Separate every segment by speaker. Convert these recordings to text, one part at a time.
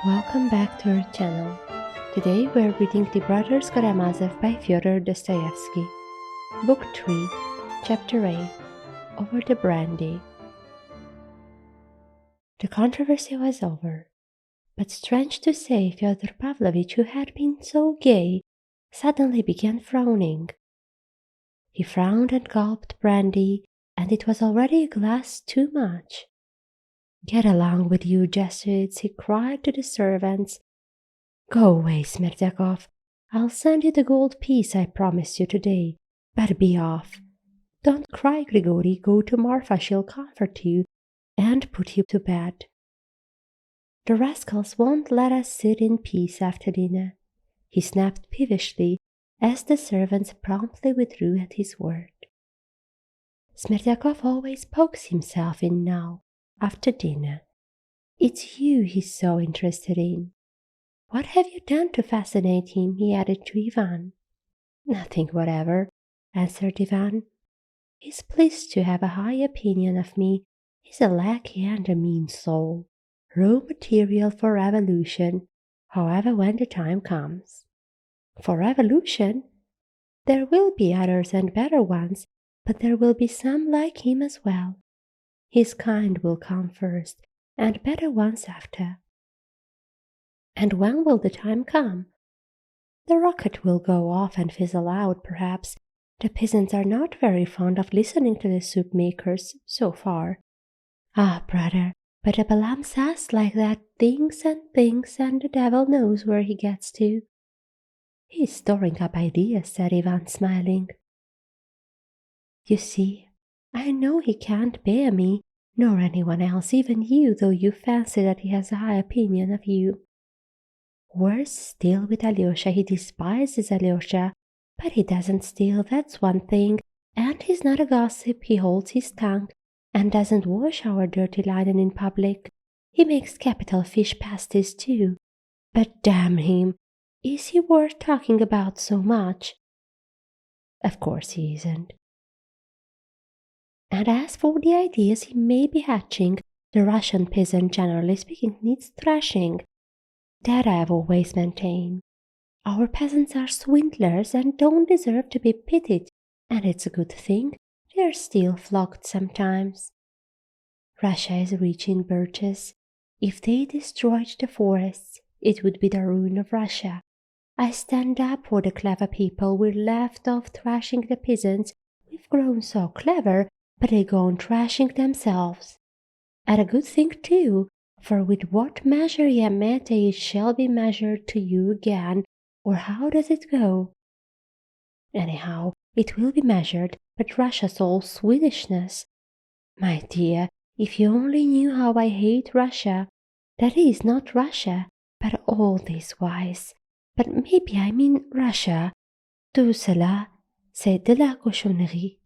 Speaker 1: Welcome back to our channel. Today we are reading The Brothers Karamazov by Fyodor Dostoevsky, Book 3, Chapter 8, Over the Brandy. The controversy was over, but strange to say, Fyodor Pavlovitch, who had been so gay, suddenly began frowning. He frowned and gulped brandy, and it was already a glass too much. "Get along with you, Jesuits," he cried to the servants. "Go away, Smerdyakov. I'll send you the gold piece I promised you today, but be off. Don't cry, Grigory. Go to Marfa, she'll comfort you and put you to bed. The rascals won't let us sit in peace after dinner," he snapped peevishly as the servants promptly withdrew at his word. Smerdyakov always pokes himself in now, after dinner. It's you he's so interested in. What have you done to fascinate him? He added to Ivan. Nothing whatever, answered Ivan. He's pleased to have a high opinion of me. He's a lackey and a mean soul, raw material for revolution, however, when the time comes. For revolution? There will be others and better ones, but there will be some like him as well. His kind will come first, and better ones after. And when will the time come? The rocket will go off and fizzle out, perhaps. The peasants are not very fond of listening to the soup makers, so far. Ah, brother, but a Balaam sass like that thinks, and the devil knows where he gets to. He's storing up ideas, said Ivan, smiling. You see, I know he can't bear me, nor anyone else, even you, though you fancy that he has a high opinion of you. Worse still with Alyosha, he despises Alyosha, but he doesn't steal, that's one thing, and he's not a gossip, he holds his tongue, and doesn't wash our dirty linen in public. He makes capital fish pasties too, but damn him, is he worth talking about so much? Of course he isn't. And as for the ideas he may be hatching, the Russian peasant, generally speaking, needs thrashing. That I've always maintained. Our peasants are swindlers and don't deserve to be pitied, and it's a good thing they're still flogged sometimes. Russia is rich in birches. If they destroyed the forests, it would be the ruin of Russia. I stand up for the clever people. We're left off thrashing the peasants. We've grown so clever, but they go on thrashing themselves. And a good thing too, for with what measure ye mete it shall be measured to you again, or how does it go? Anyhow, it will be measured, but Russia's all Swedishness. My dear, if you only knew how I hate Russia, that is, not Russia, but all this wise. But maybe I mean Russia. Tout cela, c'est de la cochonnerie.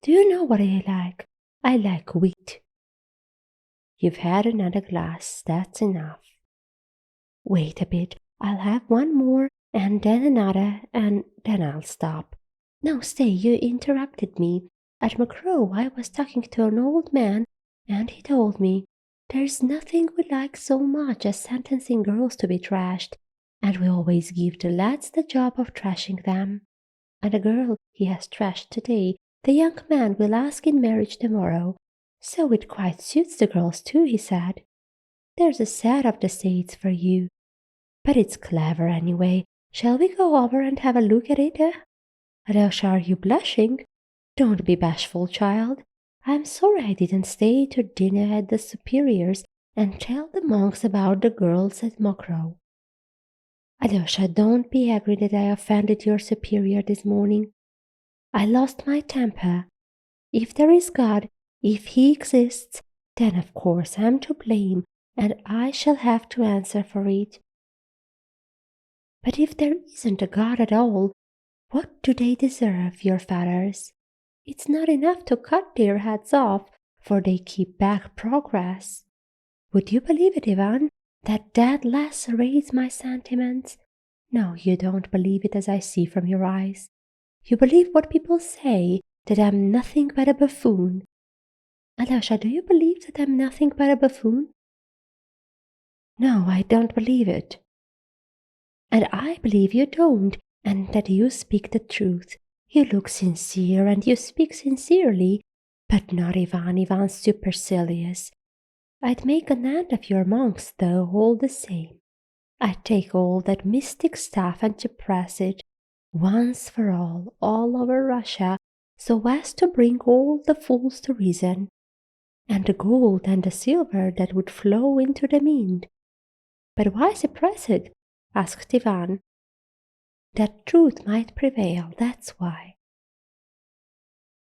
Speaker 1: Do you know what I like? I like wheat. You've had another glass, that's enough. Wait a bit, I'll have one more, and then another, and then I'll stop. No, stay, you interrupted me. At Macro I was talking to an old man, and he told me, there's nothing we like so much as sentencing girls to be thrashed, and we always give the lads the job of thrashing them. And the girl he has thrashed today, the young man will ask in marriage tomorrow. So it quite suits the girls too, he said. There's a set of the States for you. But it's clever anyway. Shall we go over and have a look at it, eh? Alyosha, are you blushing? Don't be bashful, child. I'm sorry I didn't stay to dinner at the superior's and tell the monks about the girls at Mokrow. Alyosha, don't be angry that I offended your superior this morning. I lost my temper. If there is God, if he exists, then of course I'm to blame, and I shall have to answer for it. But if there isn't a God at all, what do they deserve, your fathers? It's not enough to cut their heads off, for they keep back progress. Would you believe it, Ivan, that lacerates my sentiments? No, you don't believe it as I see from your eyes. You believe what people say, that I'm nothing but a buffoon. Alyosha, do you believe that I'm nothing but a buffoon? No, I don't believe it. And I believe you don't, and that you speak the truth. You look sincere and you speak sincerely, but not Ivan. Ivan's supercilious. I'd make an end of your monks, though, all the same. I'd take all that mystic stuff and suppress it, once for all over Russia, so as to bring all the fools to reason, and the gold and the silver that would flow into the mint. But why suppress it? Asked Ivan. That truth might prevail, that's why.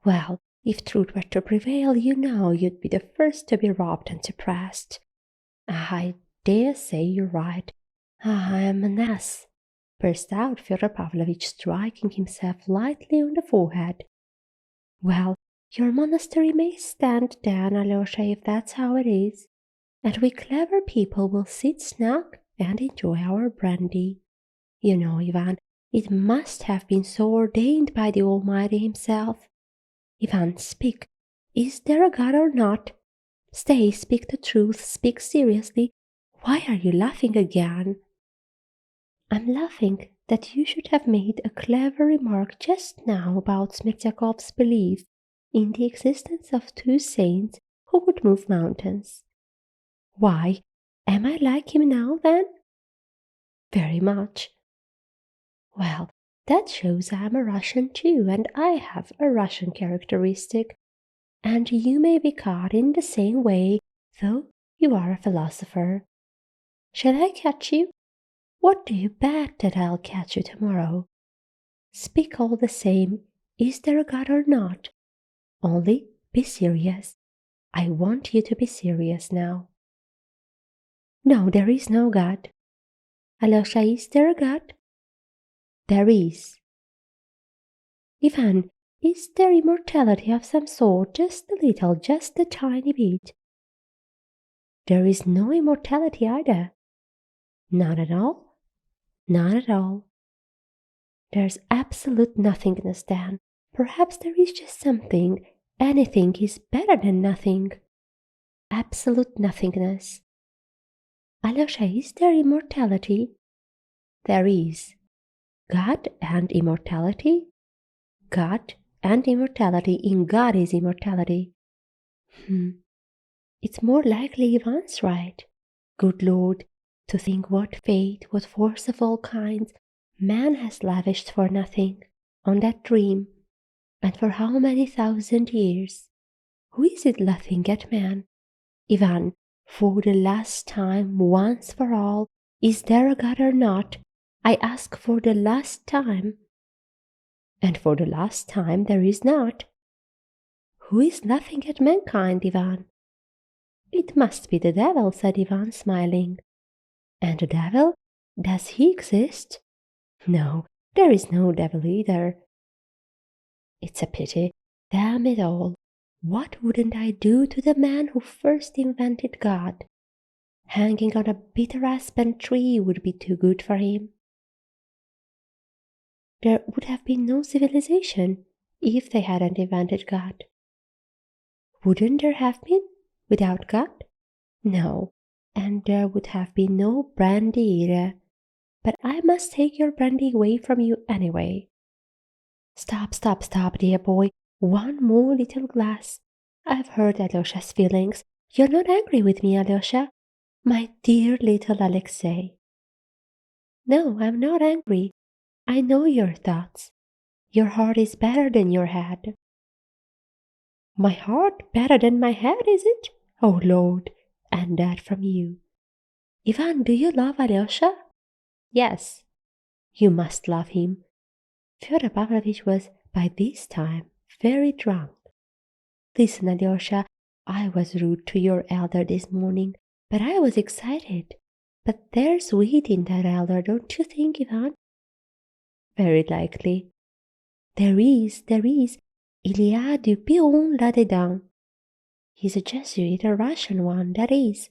Speaker 1: Well, if truth were to prevail, you know you'd be the first to be robbed and suppressed. I dare say you're right. I am an ass, burst out Fyodor Pavlovitch, striking himself lightly on the forehead. Well, your monastery may stand down, Alyosha, if that's how it is, and we clever people will sit snug and enjoy our brandy. You know, Ivan, it must have been so ordained by the Almighty himself. Ivan, speak. Is there a God or not? Stay, speak the truth, speak seriously. Why are you laughing again? I'm laughing that you should have made a clever remark just now about Smertyakov's belief in the existence of two saints who could move mountains. Why, am I like him now, then? Very much. Well, that shows I'm a Russian too, and I have a Russian characteristic, and you may be caught in the same way, though you are a philosopher. Shall I catch you? What do you bet that I'll catch you tomorrow? Speak all the same. Is there a God or not? Only be serious. I want you to be serious now. No, there is no God. Alyosha, is there a God? There is. Ivan, is there immortality of some sort, just a little, just a tiny bit? There is no immortality either. Not at all? Not at all. There's absolute nothingness then. Perhaps there is just something. Anything is better than nothing. Absolute nothingness. Alyosha, is there immortality? There is. God and immortality? God and immortality. In God is immortality. It's more likely Ivan's right. Good Lord, to think what fate, what force of all kinds man has lavished for nothing on that dream, and for how many thousand years. Who is it laughing at man? Ivan, for the last time, once for all, is there a God or not? I ask for the last time. And for the last time there is not. Who is laughing at mankind, Ivan? It must be the devil, said Ivan, smiling. And the devil? Does he exist? No, there is no devil either. It's a pity. Damn it all. What wouldn't I do to the man who first invented God? Hanging on a bitter aspen tree would be too good for him. There would have been no civilization if they hadn't invented God. Wouldn't there have been without God? No, and there would have been no brandy either. But I must take your brandy away from you anyway. Stop, stop, stop, dear boy. One more little glass. I've heard Alyosha's feelings. You're not angry with me, Alyosha? My dear little Alexei. No, I'm not angry. I know your thoughts. Your heart is better than your head. My heart better than my head, is it? Oh, Lord, and that from you. Ivan, do you love Alyosha? Yes. You must love him. Fyodor Pavlovitch was, by this time, very drunk. Listen, Alyosha, I was rude to your elder this morning, but I was excited. But there's wit in that elder, don't you think, Ivan? Very likely. There is. Il y a du pion là-dedans. He's a Jesuit, a Russian one, that is.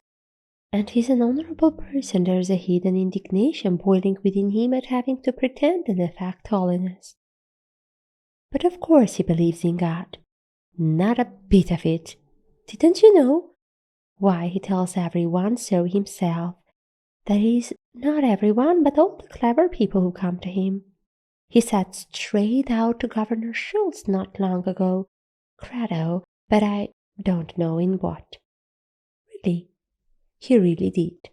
Speaker 1: And he's an honorable person. There's a hidden indignation boiling within him at having to pretend and affect holiness. But of course he believes in God. Not a bit of it. Didn't you know? Why, he tells everyone so himself. That is, not everyone, but all the clever people who come to him. He said straight out to Governor Schultz not long ago, credo, but I don't know in what. Really, he really did.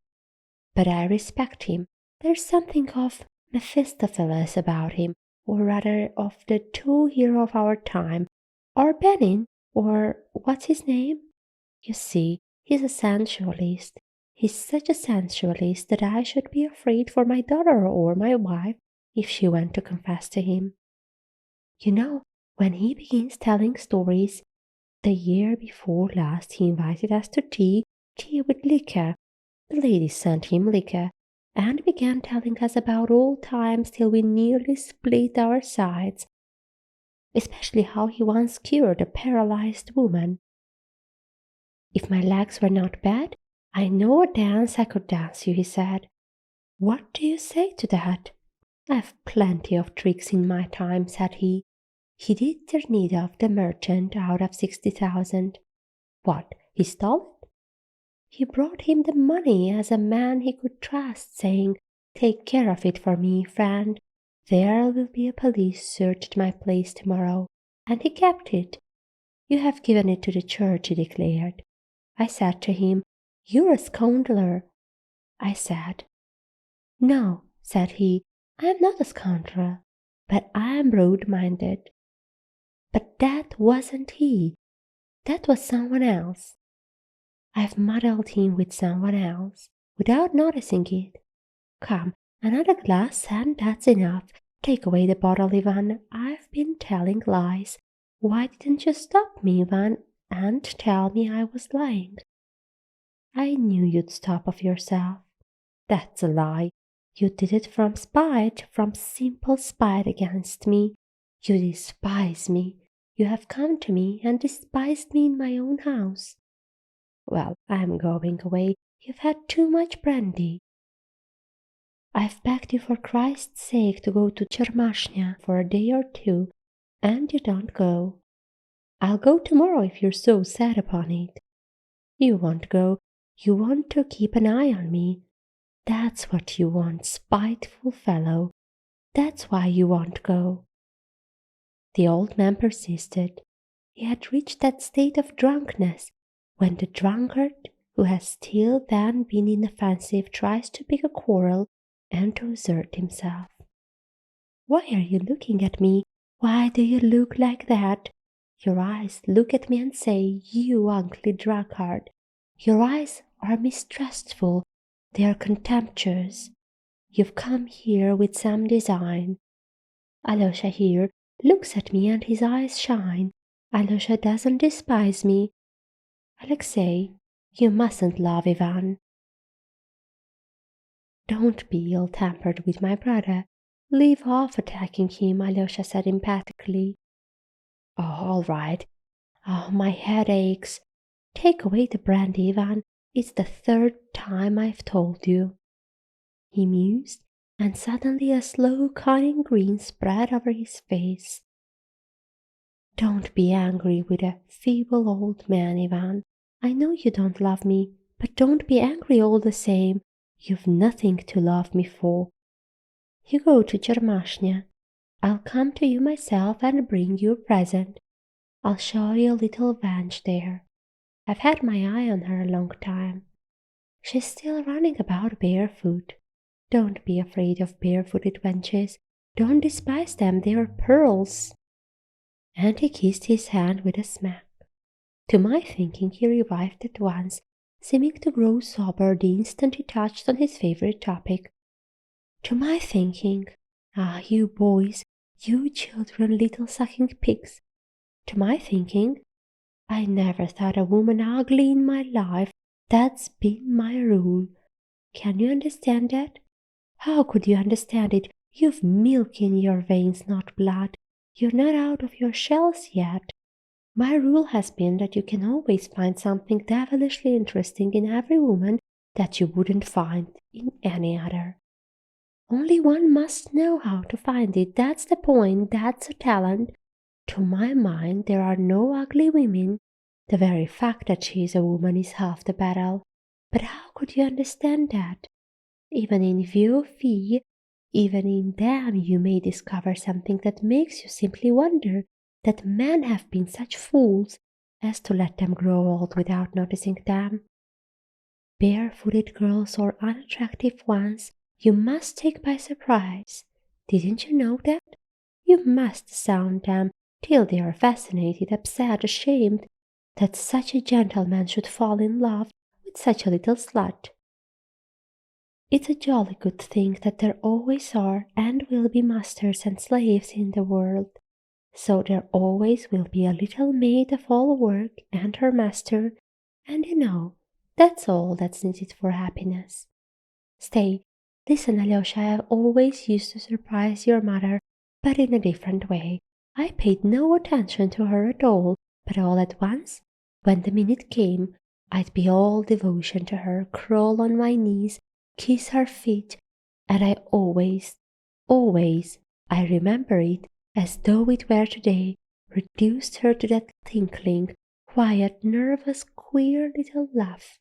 Speaker 1: But I respect him. There's something of Mephistopheles about him, or rather of the true hero of our time, or Benin, or what's his name? You see, he's a sensualist. He's such a sensualist that I should be afraid for my daughter or my wife if she went to confess to him. You know, when he begins telling stories, the year before last he invited us to tea with liquor. The ladies sent him liquor, and began telling us about old times till we nearly split our sides, especially how he once cured a paralyzed woman. If my legs were not bad, I know a dance I could dance you, he said. What do you say to that? I've plenty of tricks in my time, said he. He did turn need of the merchant out of 60,000. What, he stole it? He brought him the money as a man he could trust, saying, Take care of it for me, friend. There will be a police search at my place tomorrow. And he kept it. You have given it to the church, he declared. I said to him, You're a scoundrel. I said, No, said he, I am not a scoundrel, but I am broad-minded. But that wasn't he. That was someone else. I've muddled him with someone else, without noticing it. Come, another glass, and that's enough. Take away the bottle, Ivan. I've been telling lies. Why didn't you stop me, Ivan, and tell me I was lying? I knew you'd stop of yourself. That's a lie. You did it from spite, from simple spite against me. You despise me. You have come to me and despised me in my own house. Well, I'm going away. You've had too much brandy. I've begged you for Christ's sake to go to Chermashnya for a day or two, and you don't go. I'll go tomorrow if you're so set upon it. You won't go. You want to keep an eye on me. That's what you want, spiteful fellow. That's why you won't go. The old man persisted. He had reached that state of drunkenness when the drunkard who has till then been inoffensive tries to pick a quarrel and to assert himself. Why are you looking at me? Why do you look like that? Your eyes look at me and say, You ugly drunkard. Your eyes are mistrustful, they are contemptuous. You've come here with some design. Alyosha here looks at me and his eyes shine. Alyosha doesn't despise me. Alexei, you mustn't love Ivan. Don't be ill-tempered with my brother. Leave off attacking him, Alyosha said emphatically. Oh, all right. Oh, my head aches. Take away the brandy, Ivan. It's the third time I've told you. He mused, and suddenly a slow, cunning grin spread over his face. Don't be angry with a feeble old man, Ivan. I know you don't love me, but don't be angry all the same. You've nothing to love me for. You go to Chermashnya. I'll come to you myself and bring you a present. I'll show you a little wench there. I've had my eye on her a long time. She's still running about barefoot. Don't be afraid of barefooted wenches. Don't despise them, they are pearls. And he kissed his hand with a smack. To my thinking, he revived at once, seeming to grow sober the instant he touched on his favorite topic. To my thinking, ah, you boys, you children, little sucking pigs. To my thinking, I never thought a woman ugly in my life. That's been my rule. Can you understand that? How could you understand it? You've milk in your veins, not blood. You're not out of your shells yet. My rule has been that you can always find something devilishly interesting in every woman that you wouldn't find in any other. Only one must know how to find it. That's the point. That's a talent. To my mind, there are no ugly women. The very fact that she is a woman is half the battle. But how could you understand that? Even in view of fee, even in them you may discover something that makes you simply wonder that men have been such fools as to let them grow old without noticing them. Barefooted girls or unattractive ones you must take by surprise. Didn't you know that? You must sound them till they are fascinated, upset, ashamed that such a gentleman should fall in love with such a little slut. It's a jolly good thing that there always are and will be masters and slaves in the world, so there always will be a little maid of all work and her master, and you know, that's all that's needed for happiness. Stay, listen, Alyosha, I have always used to surprise your mother, but in a different way. I paid no attention to her at all, but all at once, when the minute came, I'd be all devotion to her, crawl on my knees, kiss her feet, and I always, I remember it as though it were today, reduced her to that tinkling, quiet, nervous, queer little laugh.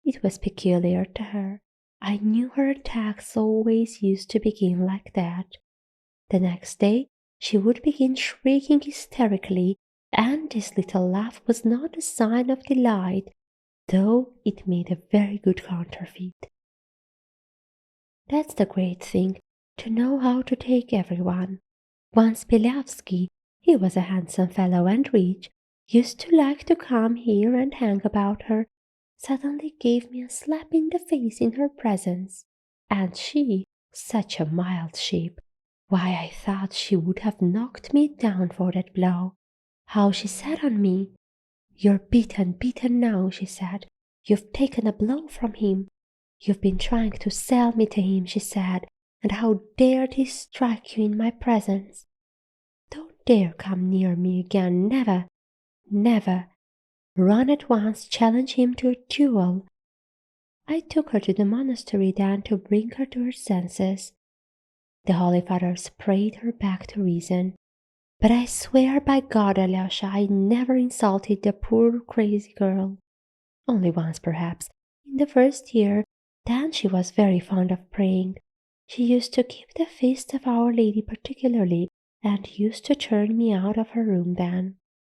Speaker 1: It was peculiar to her. I knew her attacks always used to begin like that. The next day she would begin shrieking hysterically, and this little laugh was not a sign of delight, though it made a very good counterfeit. That's the great thing, to know how to take everyone. Once Bielawski, he was a handsome fellow and rich, used to like to come here and hang about her, suddenly gave me a slap in the face in her presence, and she, such a mild sheep, why I thought she would have knocked me down for that blow. How she sat on me! You're beaten now, she said. You've taken a blow from him. You've been trying to sell me to him, she said, and how dared he strike you in my presence? Don't dare come near me again, never, never. Run at once, challenge him to a duel. I took her to the monastery then to bring her to her senses. The Holy Fathers prayed her back to reason. But I swear by God, Alyosha, I never insulted the poor crazy girl. Only once, perhaps, in the first year. Then she was very fond of praying. She used to keep the feast of Our Lady particularly, and used to turn me out of her room then.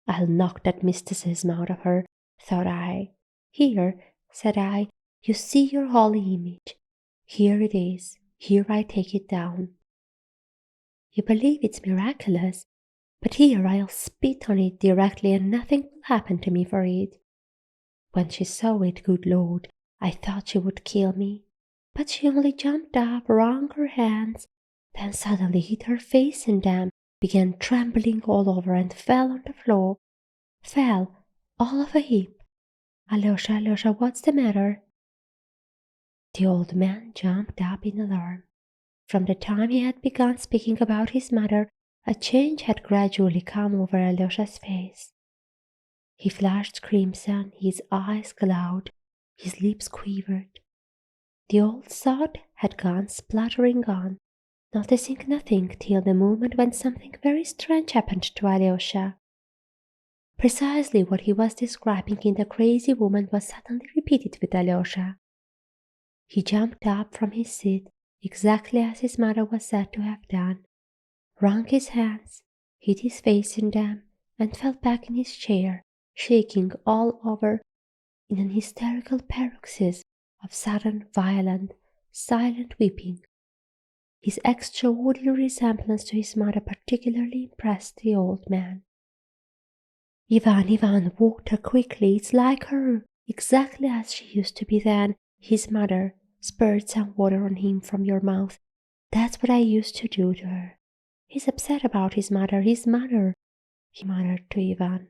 Speaker 1: I'll knock that mysticism out of her, thought I. Here, said I, you see your holy image. Here it is. Here I take it down. You believe it's miraculous, but here I'll spit on it directly and nothing will happen to me for it. When she saw it, good Lord, I thought she would kill me, but she only jumped up, wrung her hands, then suddenly hid her face in them, began trembling all over and fell on the floor. Fell, all of a heap. Alyosha, Alyosha, what's the matter? The old man jumped up in alarm. From the time he had begun speaking about his mother, a change had gradually come over Alyosha's face. He flushed crimson, his eyes glowed, his lips quivered. The old sod had gone spluttering on, noticing nothing till the moment when something very strange happened to Alyosha. Precisely what he was describing in The Crazy Woman was suddenly repeated with Alyosha. He jumped up from his seat, exactly as his mother was said to have done, wrung his hands, hid his face in them, and fell back in his chair, shaking all over in an hysterical paroxysm of sudden, violent, silent weeping. His extraordinary resemblance to his mother particularly impressed the old man. Ivan, water quickly, it's like her, exactly as she used to be then, his mother. Spurt some water on him from your mouth. That's what I used to do to her. He's upset about his mother, he muttered to Ivan.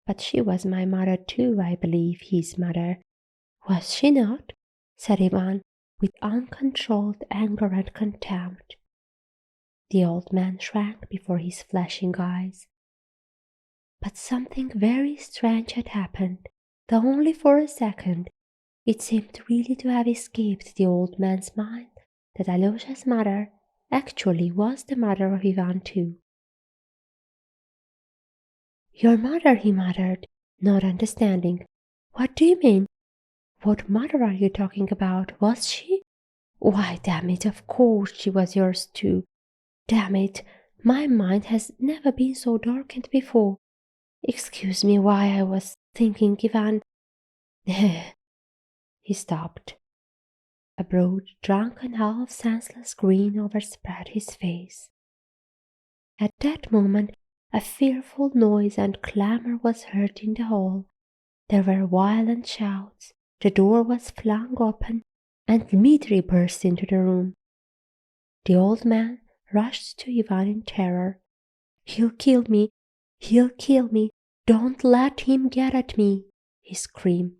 Speaker 1: But she was my mother too, I believe, his mother. Was she not? Said Ivan, with uncontrolled anger and contempt. The old man shrank before his flashing eyes. But something very strange had happened, though only for a second. It seemed really to have escaped the old man's mind that Alyosha's mother actually was the mother of Ivan too. Your mother, he muttered, not understanding. What do you mean? What mother are you talking about? Was she? Why, damn it, of course she was yours too. Damn it, my mind has never been so darkened before. Excuse me, why I was thinking Ivan. He stopped. A broad, drunken, half senseless grin overspread his face. At that moment, a fearful noise and clamor was heard in the hall. There were violent shouts, the door was flung open, and Dmitri burst into the room. The old man rushed to Ivan in terror. "He'll kill me! He'll kill me! Don't let him get at me!" he screamed,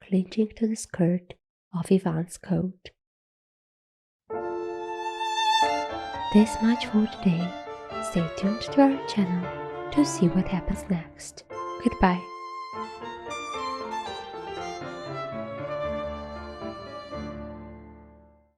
Speaker 1: clinging to the skirt of Ivan's coat. This much for today. Stay tuned to our channel to see what happens next. Goodbye.